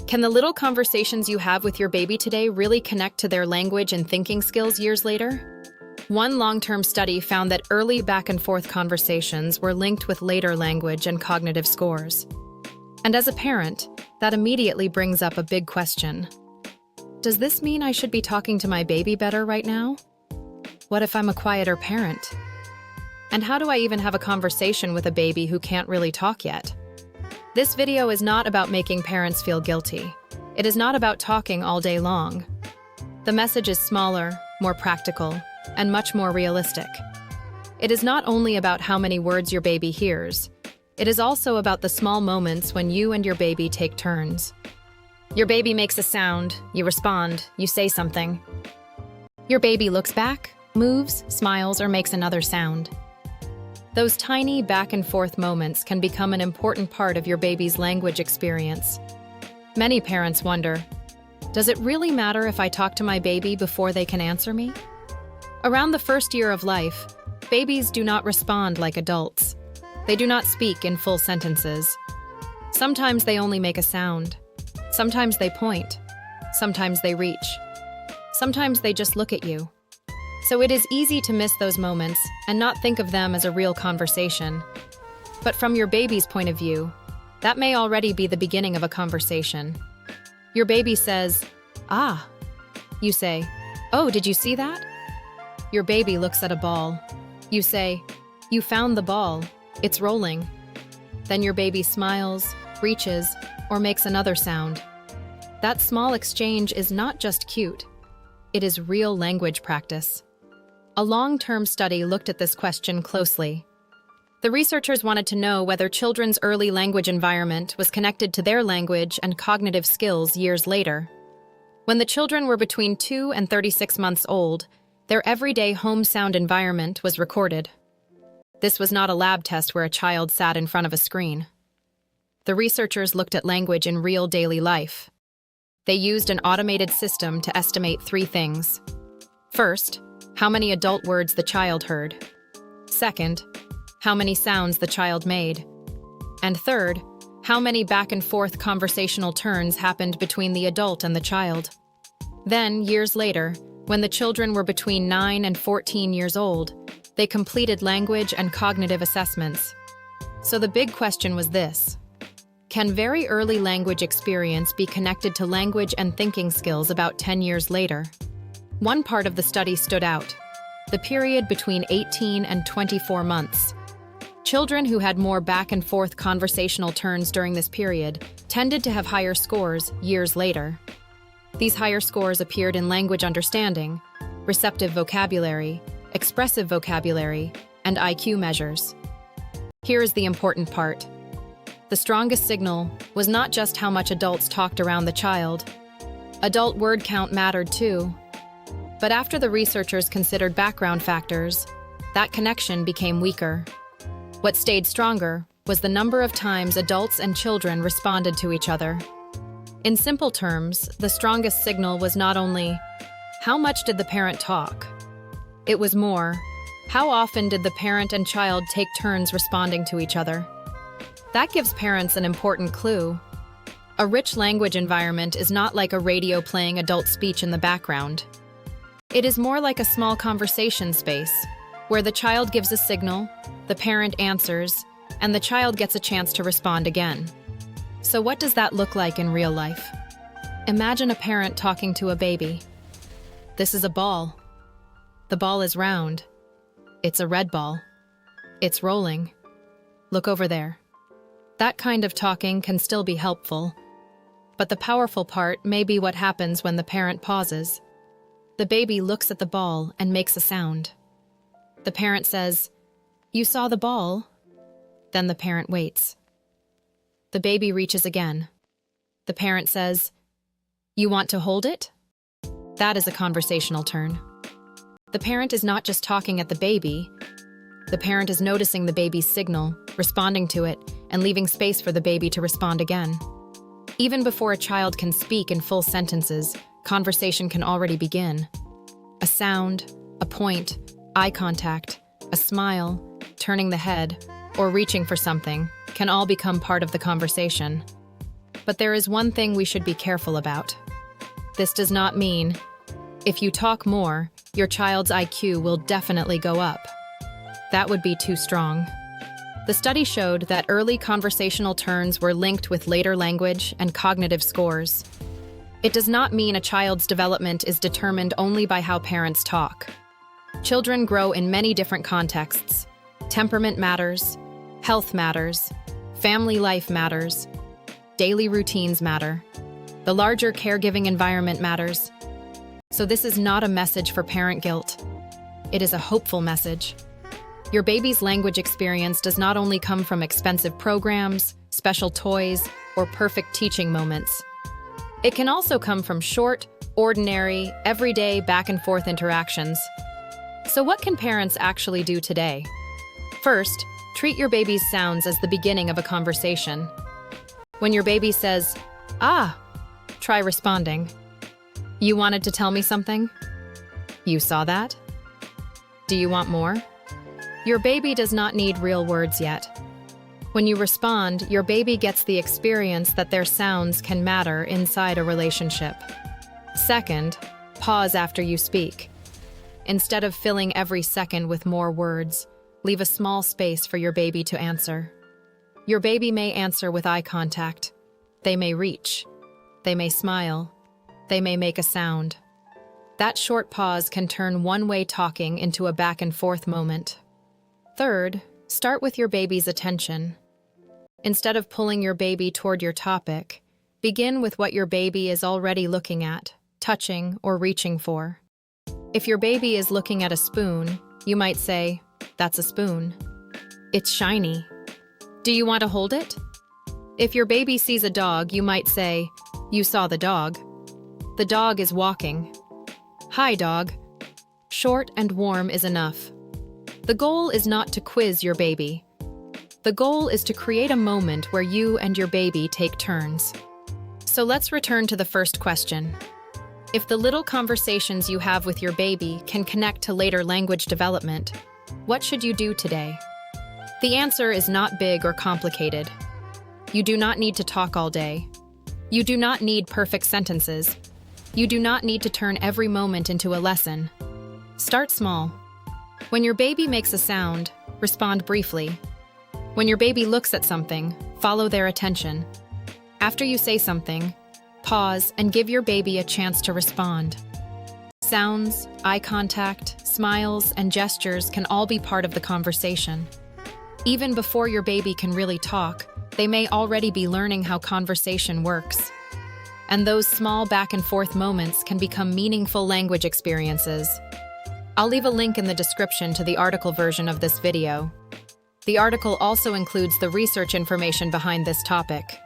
Can the little conversations you have with your baby today really connect to their language and thinking skills years later? One long-term study found that early back-and-forth conversations were linked with later language and cognitive scores. And as a parent, that immediately brings up a big question. Does this mean I should be talking to my baby better right now? What if I'm a quieter parent? And how do I even have a conversation with a baby who can't really talk yet? This video is not about making parents feel guilty. It is not about talking all day long. The message is smaller, more practical, and much more realistic. It is not only about how many words your baby hears. It is also about the small moments when you and your baby take turns. Your baby makes a sound, you respond, you say something. Your baby looks back, moves, smiles, or makes another sound. Those tiny back-and-forth moments can become an important part of your baby's language experience. Many parents wonder, does it really matter if I talk to my baby before they can answer me? Around the first year of life, babies do not respond like adults. They do not speak in full sentences. Sometimes they only make a sound. Sometimes they point. Sometimes they reach. Sometimes they just look at you. So it is easy to miss those moments and not think of them as a real conversation. But from your baby's point of view, that may already be the beginning of a conversation. Your baby says, "Ah." You say, "Oh, did you see that?" Your baby looks at a ball. You say, "You found the ball. It's rolling." Then your baby smiles, reaches, or makes another sound. That small exchange is not just cute. It is real language practice. A long-term study looked at this question closely. The researchers wanted to know whether children's early language environment was connected to their language and cognitive skills years later. When the children were between 2 and 36 months old, their everyday home sound environment was recorded. This was not a lab test where a child sat in front of a screen. The researchers looked at language in real daily life. They used an automated system to estimate 3 things. First, how many adult words the child heard. Second, how many sounds the child made. And third, how many back-and-forth conversational turns happened between the adult and the child. Then, years later, when the children were between 9 and 14 years old, they completed language and cognitive assessments. So the big question was this: can very early language experience be connected to language and thinking skills about 10 years later? One part of the study stood out: the period between 18 and 24 months. Children who had more back-and-forth conversational turns during this period tended to have higher scores years later. These higher scores appeared in language understanding, receptive vocabulary, expressive vocabulary, and IQ measures. Here is the important part. The strongest signal was not just how much adults talked around the child. Adult word count mattered too. But after the researchers considered background factors, that connection became weaker. What stayed stronger was the number of times adults and children responded to each other. In simple terms, the strongest signal was not only, how much did the parent talk? It was more, how often did the parent and child take turns responding to each other? That gives parents an important clue. A rich language environment is not like a radio playing adult speech in the background. It is more like a small conversation space, where the child gives a signal, the parent answers, and the child gets a chance to respond again. So what does that look like in real life? Imagine a parent talking to a baby. This is a ball. The ball is round. It's a red ball. It's rolling. Look over there. That kind of talking can still be helpful, but the powerful part may be what happens when the parent pauses. The baby looks at the ball and makes a sound. The parent says, "You saw the ball?" Then the parent waits. The baby reaches again. The parent says, "You want to hold it?" That is a conversational turn. The parent is not just talking at the baby. The parent is noticing the baby's signal, responding to it, and leaving space for the baby to respond again. Even before a child can speak in full sentences, conversation can already begin. A sound, a point, eye contact, a smile, turning the head, or reaching for something can all become part of the conversation. But there is one thing we should be careful about. This does not mean, if you talk more, your child's IQ will definitely go up. That would be too strong. The study showed that early conversational turns were linked with later language and cognitive scores. It does not mean a child's development is determined only by how parents talk. Children grow in many different contexts. Temperament matters, health matters, family life matters, daily routines matter. The larger caregiving environment matters. So this is not a message for parent guilt. It is a hopeful message. Your baby's language experience does not only come from expensive programs, special toys, or perfect teaching moments. It can also come from short, ordinary, everyday back-and-forth interactions. So what can parents actually do today? First, treat your baby's sounds as the beginning of a conversation. When your baby says, "Ah," try responding. "You wanted to tell me something? You saw that? Do you want more?" Your baby does not need real words yet. When you respond, your baby gets the experience that their sounds can matter inside a relationship. Second, pause after you speak. Instead of filling every second with more words, leave a small space for your baby to answer. Your baby may answer with eye contact. They may reach. They may smile. They may make a sound. That short pause can turn one-way talking into a back-and-forth moment. Third, start with your baby's attention. Instead of pulling your baby toward your topic, begin with what your baby is already looking at, touching, or reaching for. If your baby is looking at a spoon, you might say, "That's a spoon. It's shiny. Do you want to hold it?" If your baby sees a dog, you might say, "You saw the dog. The dog is walking. Hi, dog." Short and warm is enough. The goal is not to quiz your baby. The goal is to create a moment where you and your baby take turns. So let's return to the first question. If the little conversations you have with your baby can connect to later language development, what should you do today? The answer is not big or complicated. You do not need to talk all day. You do not need perfect sentences. You do not need to turn every moment into a lesson. Start small. When your baby makes a sound, respond briefly. When your baby looks at something, follow their attention. After you say something, pause and give your baby a chance to respond. Sounds, eye contact, smiles, and gestures can all be part of the conversation. Even before your baby can really talk, they may already be learning how conversation works. And those small back-and-forth moments can become meaningful language experiences. I'll leave a link in the description to the article version of this video. The article also includes the research information behind this topic.